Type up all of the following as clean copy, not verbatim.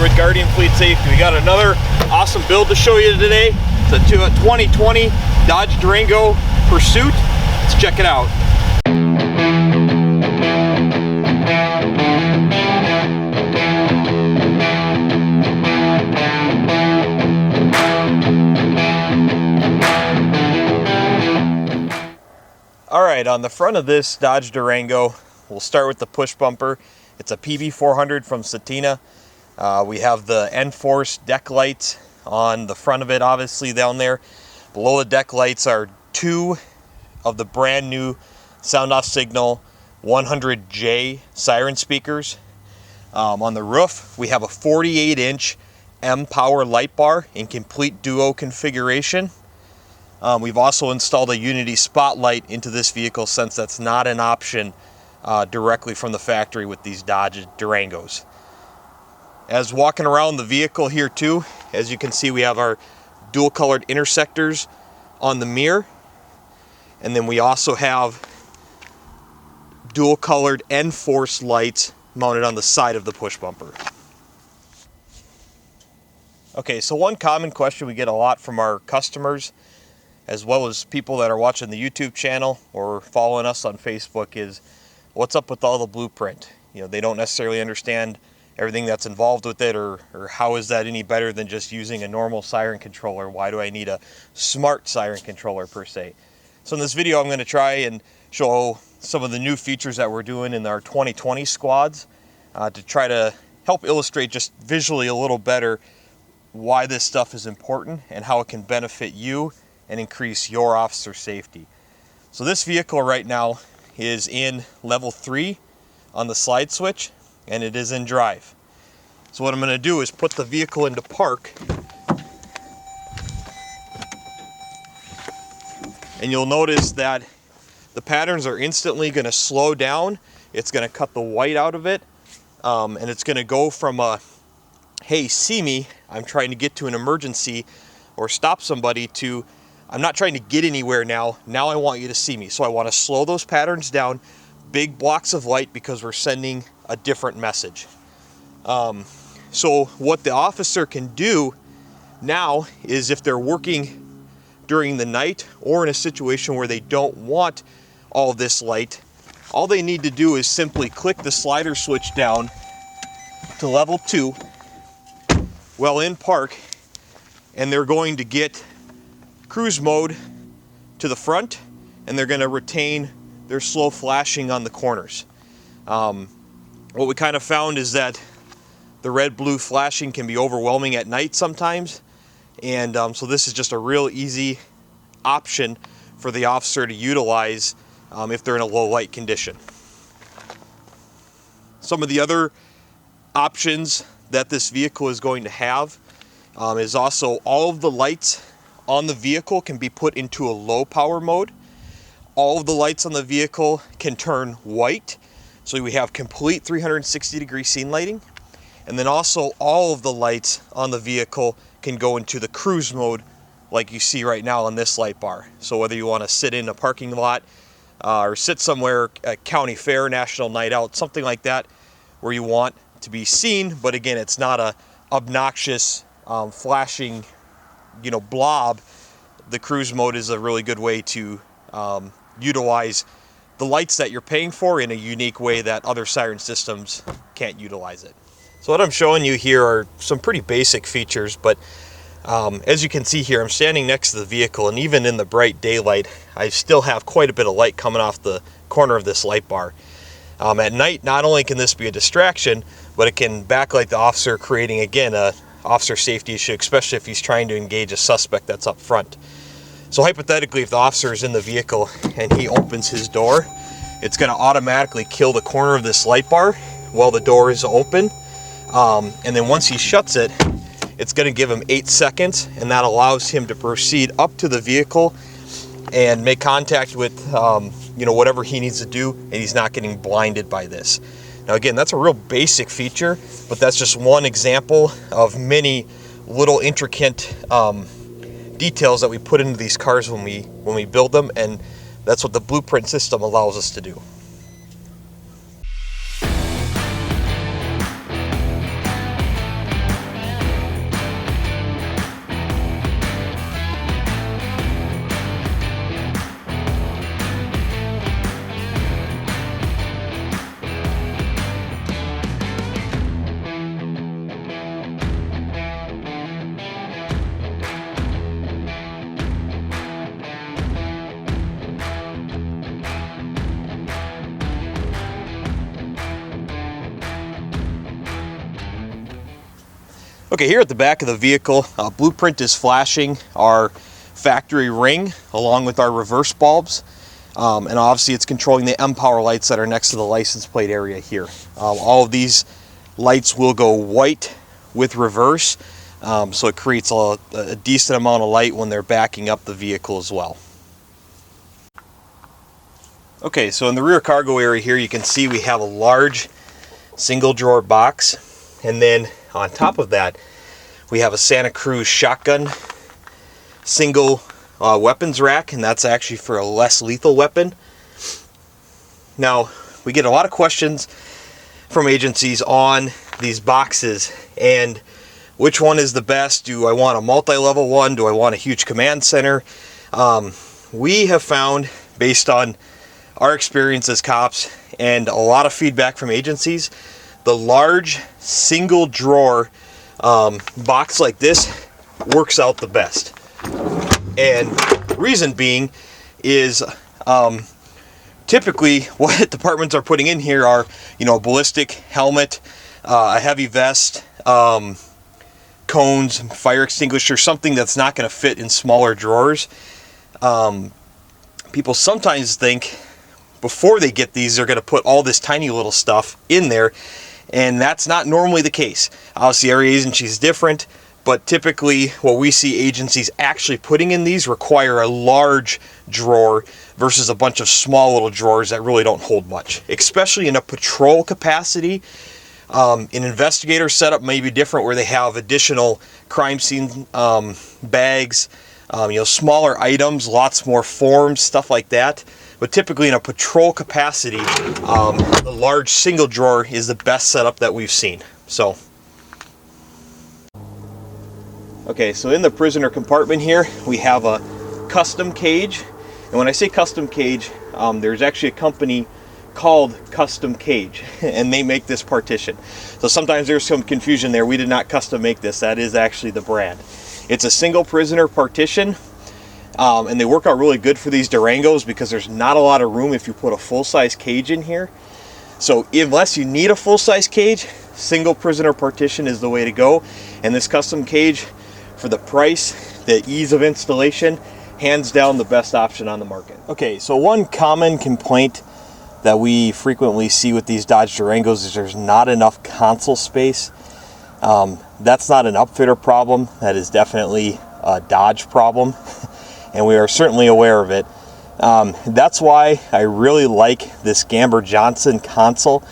here with Guardian Fleet Safety. We got another awesome build to show you today. It's a 2020 Dodge Durango Pursuit. Let's check it out. Alright, on the front of this Dodge Durango, we'll start with the push bumper. It's a PB400 from Satina. We have the N-Force deck lights on the front of it, obviously down there. Below the deck lights are two of the brand new sound off signal 100J siren speakers. On the roof, we have a 48-inch M-Power light bar in complete duo configuration. We've also installed a Unity spotlight into this vehicle since that's not an option directly from the factory with these Dodge Durangos. As walking around the vehicle here too, as you can see, we have our dual colored intersectors on the mirror, and then we also have dual colored N-Force lights mounted on the side of the push bumper. Okay, so one common question we get a lot from our customers as well as people that are watching the YouTube channel or following us on Facebook is, what's up with all the blueprint? You know, they don't necessarily understand everything that's involved with it, or how is that any better than just using a normal siren controller? Why do I need a smart siren controller per se? So in this video, I'm going to try and show some of the new features that we're doing in our 2020 squads to try to help illustrate just visually a little better why this stuff is important and how it can benefit you and increase your officer safety. So this vehicle right now is in level 3 on the slide switch, and it is in drive. So what I'm going to do is put the vehicle into park, and you'll notice that the patterns are instantly going to slow down. It's going to cut the white out of it, and it's going to go from a, hey, see me, I'm trying to get to an emergency or stop somebody, to I'm not trying to get anywhere now I want you to see me. So I want to slow those patterns down, big blocks of light, because we're sending a different message. So what the officer can do now is, if they're working during the night or in a situation where they don't want all this light, all they need to do is simply click the slider switch down to level 2 while in park, and they're going to get cruise mode to the front, and they're going to retain their slow flashing on the corners. What we kind of found is that the red-blue flashing can be overwhelming at night sometimes, and so this is just a real easy option for the officer to utilize if they're in a low light condition. Some of the other options that this vehicle is going to have is also all of the lights on the vehicle can be put into a low power mode. All of the lights on the vehicle can turn white, so we have complete 360-degree scene lighting. And then also all of the lights on the vehicle can go into the cruise mode, like you see right now on this light bar. So whether you want to sit in a parking lot or sit somewhere at county fair, national night out, something like that, where you want to be seen, but again, it's not a obnoxious flashing blob, the cruise mode is a really good way to utilize the lights that you're paying for in a unique way that other siren systems can't utilize it. So what I'm showing you here are some pretty basic features, but as you can see here, I'm standing next to the vehicle, and even in the bright daylight, I still have quite a bit of light coming off the corner of this light bar. At night, not only can this be a distraction, but it can backlight the officer, creating, again, a officer safety issue, especially if he's trying to engage a suspect that's up front. So hypothetically, if the officer is in the vehicle and he opens his door, it's going to automatically kill the corner of this light bar while the door is open. And then once he shuts it, it's going to give him 8 seconds, and that allows him to proceed up to the vehicle and make contact with whatever he needs to do, and he's not getting blinded by this. Now again, that's a real basic feature, but that's just one example of many little intricate details that we put into these cars when we build them, and that's what the blueprint system allows us to do. Okay, here at the back of the vehicle, Blueprint is flashing our factory ring along with our reverse bulbs. And obviously it's controlling the M-Power lights that are next to the license plate area here. All of these lights will go white with reverse, so it creates a decent amount of light when they're backing up the vehicle as well. Okay, so in the rear cargo area here you can see we have a large single drawer box, and then on top of that we have a Santa Cruz shotgun single weapons rack, and that's actually for a less lethal weapon. Now, we get a lot of questions from agencies on these boxes and which one is the best. Do I want a multi-level one? Do I want a huge command center? We have found, based on our experience as cops and a lot of feedback from agencies, the large single drawer box like this works out the best. And reason being is typically what departments are putting in here are, a ballistic helmet, a heavy vest, cones, fire extinguisher, something that's not going to fit in smaller drawers. People sometimes think before they get these they're going to put all this tiny little stuff in there, and that's not normally the case. Obviously every agency is different, but typically what we see agencies actually putting in these require a large drawer versus a bunch of small little drawers that really don't hold much, especially in a patrol capacity. An investigator setup may be different, where they have additional crime scene bags, smaller items, lots more forms, stuff like that. But typically in a patrol capacity, the large single drawer is the best setup that we've seen. So, okay, so in the prisoner compartment here, we have a custom cage. And when I say custom cage, there's actually a company called Custom Cage, and they make this partition. So sometimes there's some confusion there. We did not custom make this. That is actually the brand. It's a single prisoner partition. And they work out really good for these Durangos because there's not a lot of room if you put a full-size cage in here. So unless you need a full-size cage, single prisoner partition is the way to go. And this custom cage, for the price, the ease of installation, hands down the best option on the market. Okay, so one common complaint that we frequently see with these Dodge Durangos is there's not enough console space. That's not an upfitter problem. That is definitely a Dodge problem. And we are certainly aware of it. That's why I really like this Gamber-Johnson console.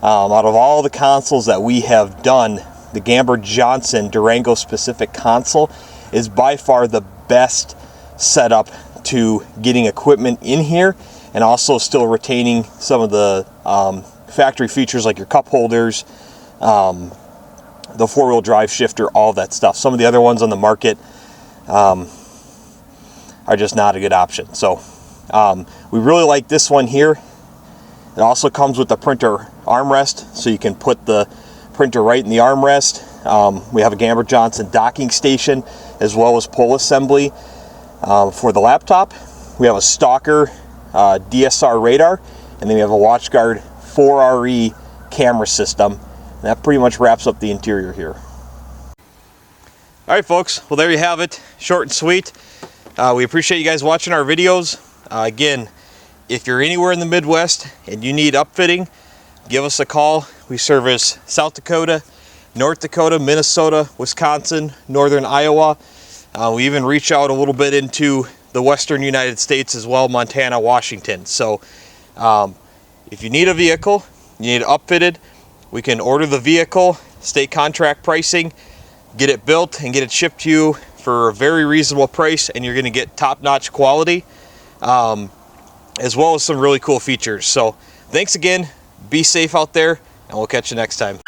Out of all the consoles that we have done, the Gamber-Johnson Durango specific console is by far the best setup to getting equipment in here, and also still retaining some of the factory features like your cup holders, the four-wheel drive shifter, all that stuff. Some of the other ones on the market are just not a good option. So we really like this one here. It also comes with the printer armrest, so you can put the printer right in the armrest. We have a Gamber-Johnson docking station as well as pull assembly for the laptop. We have a Stalker DSR radar, and then we have a WatchGuard 4RE camera system. And that pretty much wraps up the interior here. All right, folks. Well, there you have it. Short and sweet. We appreciate you guys watching our videos. Again, if you're anywhere in the Midwest and you need upfitting, give us a call. We service South Dakota, North Dakota, Minnesota, Wisconsin, Northern Iowa. We even reach out a little bit into the Western United States as well, Montana, Washington. So if you need a vehicle, you need it upfitted, we can order the vehicle, state contract pricing, get it built and get it shipped to you for a very reasonable price, and you're going to get top-notch quality as well as some really cool features. So thanks again, be safe out there, and we'll catch you next time.